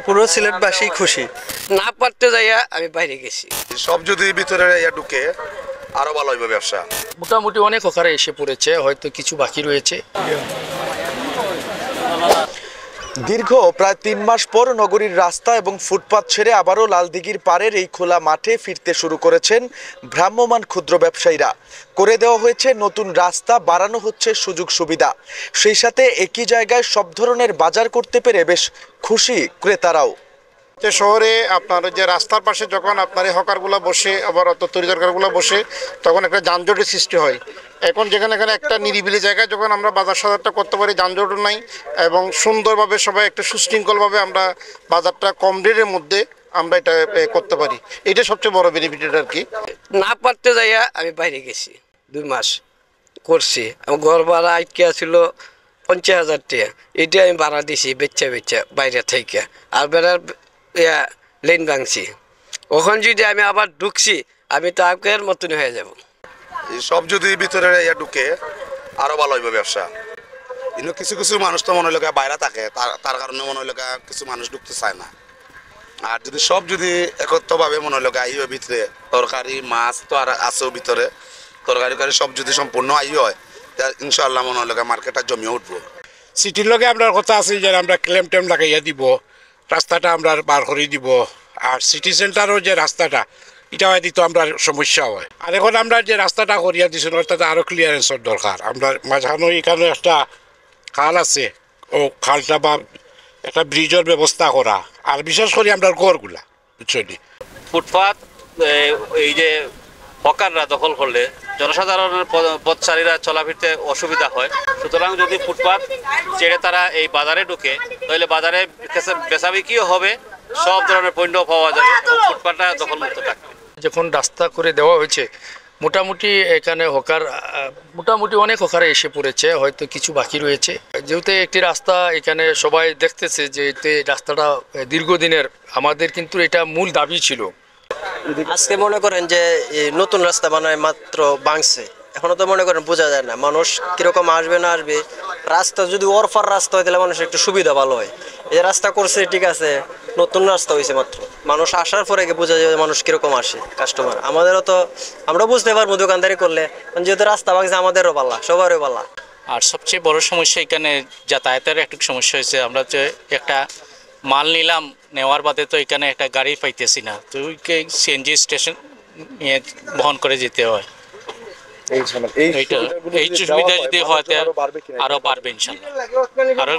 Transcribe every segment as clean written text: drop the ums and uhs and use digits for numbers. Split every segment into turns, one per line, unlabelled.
পুরো সিলেটবাসী খুশি।
না পারতে যাইয়া আমি বাইরে গেছি।
সব যদি ভিতরে ঢুকে আরো ভালো হইবে ব্যবসা।
মোটামুটি অনেক হকারে এসে পড়েছে, হয়তো কিছু বাকি রয়েছে।
দীর্ঘ প্রায় ৩ মাস পর নগরীর রাস্তা এবং ফুটপাত ছেড়ে আবারও লালদিঘির পাড়ের এই খোলা মাঠে ফিরতে শুরু করেছেন ভ্রাম্যমাণ ক্ষুদ্র ব্যবসায়ীরা। করে দেওয়া হয়েছে নতুন রাস্তা, বাড়ানো হচ্ছে সুযোগ সুবিধা। সেই সাথে একই জায়গায় সব ধরনের বাজার করতে পেরে বেশ খুশি ক্রেতারাও।
শহরে আপনার যে রাস্তার পাশে যখন আপনার এই হকারগুলো বসে, আবার অত তরি তরকারিগুলো বসে, তখন একটা যানজটের সৃষ্টি হয়। এখন যেখানে একটা নিরিবিলি জায়গায় যখন আমরা বাজার সাজারটা করতে পারি, যানজটও নাই এবং সুন্দরভাবে সবাই একটা সুশৃঙ্খলভাবে আমরা বাজারটা কম রেটের মধ্যে আমরা এটা করতে পারি, এটা সবচেয়ে বড় বেনিফিট আর কি।
না পারতে যাইয়া আমি বাইরে গেছি, 2 মাস করছি। আমার ঘর ভাড়া আটকে ছিল 50,000 টাকা, এটা আমি ভাড়া দিছি বেচা বাইরে থেকে। আর বেড়ার লেন ভাঙছি, ওখান যদি আমি আবার ঢুকছি আমি তো আগের মতন হয়ে যাব।
সব যদি ভিতরে ঢুকে আরো ভালো হইবে ব্যবসা। কিন্তু কিছু কিছু মানুষ তো মনে হলো বাইরে থাকে, তার কারণে মনে হলো কিছু মানুষ ঢুকতে চায় না। আর যদি সব যদি একত্রভাবে মনে হলো আইও ভিতরে তরকারি মাছ তো আর আছেও ভিতরে, তরকারি সব যদি সম্পূর্ণ আই হয় ইনশাআল্লাহ মনে হলো মার্কেটটা জমিয়ে উঠবো।
সিটির লগে আমরা কথা আছে যে আমরা ক্লেম টেম লাগাইয়া দিব, রাস্তাটা আমরা বার করে দিব। আর সিটি সেন্টারও যে রাস্তাটা এটা হয়তো তো আমরা সমস্যা হয়। আর এখন আমরা যে রাস্তাটা করিয়া দিচ্ছি তাতে আরও ক্লিয়ারেন্সের দরকার। আমরা মাঝখানে এখানে একটা খাল আছে, ও খালটা বা একটা ব্রিজের ব্যবস্থা করা। আর বিশেষ করে আমরা ঘরগুলা বুঝছি
ফুটপাত এই যে হকাররা দখল করলে জনসাধারণের পথচারীরা চলাফিরতে অসুবিধা হয়। সুতরাং যদি ফুটপাত ছেড়ে তারা এই বাজারে ঢুকে, তাহলে বাজারে বেচাবিকিও হবে, সব ধরনের পণ্য পাওয়া যাবে এবং ফুটপাতটা দখলমুক্ত থাকবে।
যখন রাস্তা করে দেওয়া হয়েছে মোটামুটি এখানে মোটামুটি অনেক হকারে এসে পড়েছে, হয়তো কিছু বাকি রয়েছে। যেহেতু একটি রাস্তা এখানে সবাই দেখতেছে যে রাস্তাটা দীর্ঘদিনের, আমাদের কিন্তু এটা মূল দাবি ছিল।
আজকে মনে করেন যে নতুন রাস্তা বানায় মাত্র বাংছে, এখনো তো মনে করেন বোঝা যায় না মানুষ কিরকম আসবে না আসবে। রাস্তা যদি ওরফার রাস্তা হয় তাহলে মানুষের একটু সুবিধা ভালো হয়। এই রাস্তা করছে ঠিক আছে, নতুন রাস্তা হয়েছে মাত্র, মানুষ আসার পরে বোঝা যায় মানুষ কিরকম আসে কাস্টমার। আমাদেরও তো আমরা বুঝতে পারবো দোকানদারি করলে, যেহেতু রাস্তা ভাঙছে আমাদেরও পাল্লা, সবারও পাল্লা।
আর সবচেয়ে বড় সমস্যা এখানে যাতায়াতের একটু সমস্যা হয়েছে। আমরা যে একটা মাল নিলাম, নেওয়ার বাদে তো এখানে একটা গাড়ি পাইতেছি না, তো সিএনজি স্টেশন নিয়ে বহন করে যেতে হয়। এই সুবিধা যদি হয় আরো বাড়বে ইনশাল্লাহ, আরো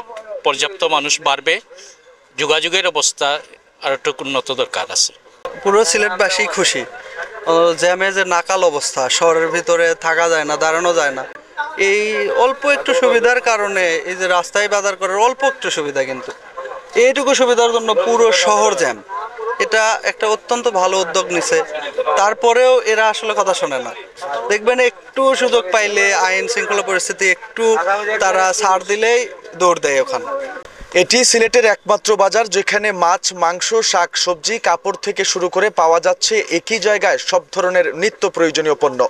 পর্যাপ্ত মানুষ বাড়বে, যোগাযোগের অবস্থা আর একটু উন্নত দরকার আছে।
পুরো সিলেটবাসী খুশি। জ্যামে যে নাকাল অবস্থা, শহরের ভিতরে থাকা যায় না, দাঁড়ানো যায় না। এই অল্প একটু সুবিধার কারণে এই যে রাস্তায় বাজার করার অল্প একটু সুবিধা, কিন্তু এইটুকু সুবিধার জন্য পুরো শহর জ্যাম। এটা একটা অত্যন্ত ভালো উদ্যোগ নিছে, তারপরেও এরা আসলে কথা শোনে না। দেখবেন একটু সুযোগ পাইলে, আইন শৃঙ্খলা পরিস্থিতি একটু তারা ছাড় দিলেই দৌড় দেয় ওখানে।
এটি সিলেটের একমাত্র বাজার যেখানে মাছ, মাংস, শাক, সবজি, কাপড় থেকে শুরু করে পাওয়া যাচ্ছে একই জায়গায় সব ধরনের নিত্য প্রয়োজনীয় পণ্য।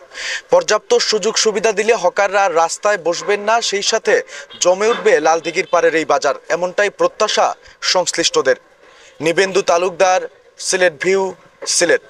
পর্যাপ্ত সুযোগ সুবিধা দিলে হকাররা রাস্তায় বসবেন না, সেই সাথে জমে উঠবে লালদিঘির পাড়ের এই বাজার, এমনটাই প্রত্যাশা সংশ্লিষ্টদের। নিবেন্দু তালুকদার, সিলেট ভিউ, সিলেট।